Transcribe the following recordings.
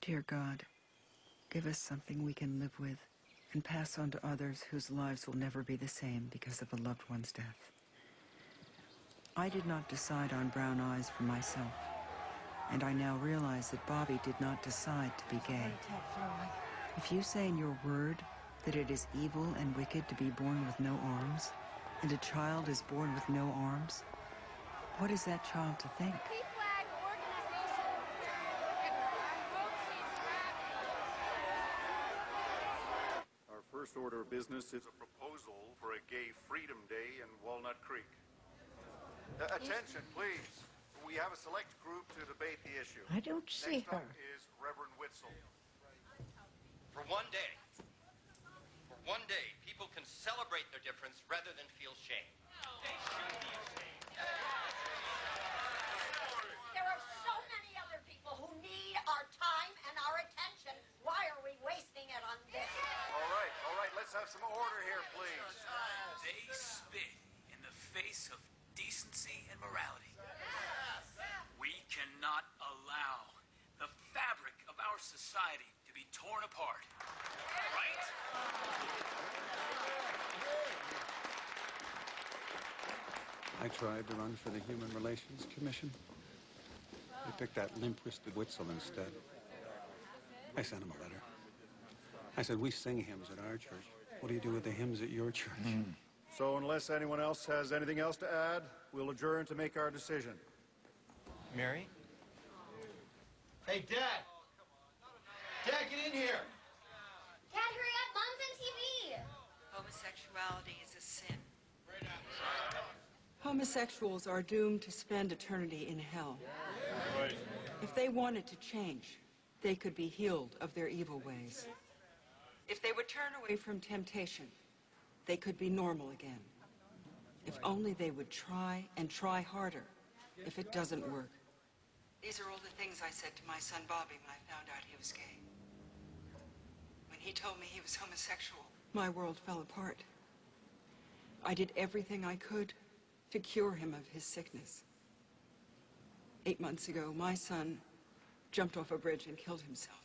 Dear God, give us something we can live with and pass on to others whose lives will never be the same because of a loved one's death. I did not decide on brown eyes for myself, and I now realize that Bobby did not decide to be gay. If you say in your word that it is evil and wicked to be born with no arms, and a child is born with no arms, what is that child to think? Our first order of business is a proposal for a Gay Freedom Day in Walnut Creek. Attention, please. We have a select group to debate the issue. I don't see Next her. up is Reverend Witzel. For one day, people can celebrate their difference rather than feel shame. They should be ashamed. There are so many other people who need our time and our attention. Why are we wasting it on this? All right, let's have some order here, please. They spit in the face of decency and morality. We cannot allow the fabric of our society to be torn apart. Right? I tried to run for the Human Relations Commission. They picked that limp-wristed Witzel instead. I sent him a letter. I said, we sing hymns at our church. What do you do with the hymns at your church? So unless anyone else has anything else to add, we'll adjourn to make our decision. Mary? Hey, Dad! Dad, get in here! Dad, hurry up! Mom's on TV! Homosexuality is a sin. Homosexuals are doomed to spend eternity in hell. If they wanted to change, they could be healed of their evil ways. If they would turn away from temptation, they could be normal again. If only they would try and try harder if it doesn't work. These are all the things I said to my son Bobby when I found out he was gay. When he told me he was homosexual, my world fell apart. I did everything I could to cure him of his sickness. 8 months ago, my son jumped off a bridge and killed himself.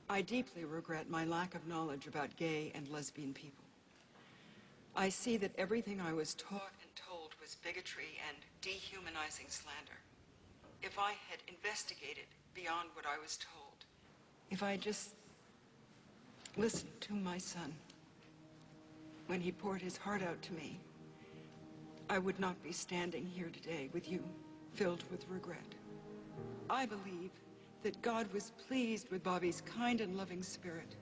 I deeply regret my lack of knowledge about gay and lesbian people. I see that everything I was taught and told was bigotry and dehumanizing slander. If I had investigated beyond what I was told, if I just listened to my son when he poured his heart out to me, I would not be standing here today with you, filled with regret. I believe that God was pleased with Bobby's kind and loving spirit.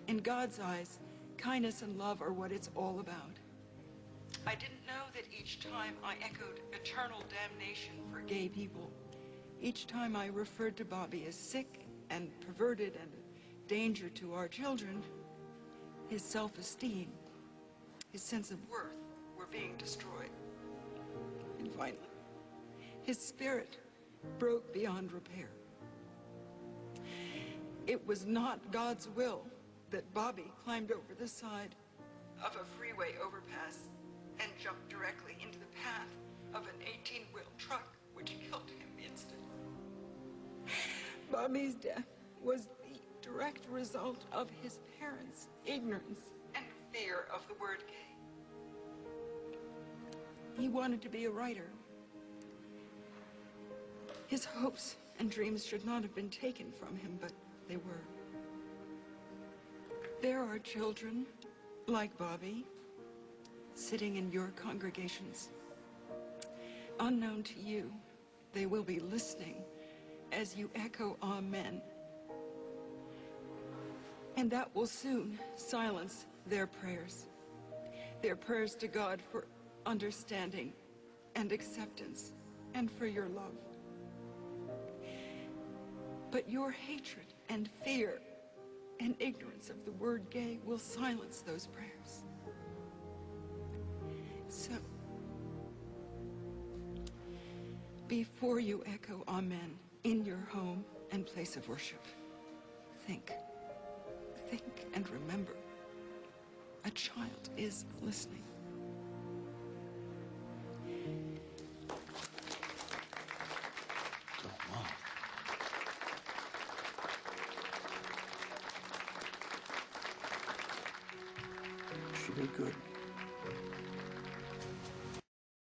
In God's eyes, kindness and love are what it's all about. I didn't know that each time I echoed eternal damnation for gay people, each time I referred to Bobby as sick and perverted and a danger to our children, his self-esteem, his sense of worth were being destroyed. And finally, his spirit broke beyond repair. It was not God's will that Bobby climbed over the side of a freeway overpass and jumped directly into the path of an 18-wheel truck, which killed him instantly. Bobby's death was the direct result of his parents' ignorance and fear of the word gay. He wanted to be a writer. His hopes and dreams should not have been taken from him, but they were. There are children like Bobby sitting in your congregations. Unknown to you, they will be listening as you echo amen. And that will soon silence their prayers to God for understanding and acceptance and for your love. But your hatred and fear and ignorance of the word gay will silence those prayers. So, before you echo amen in your home and place of worship, think and remember, a child is listening. So, Mom, socially good.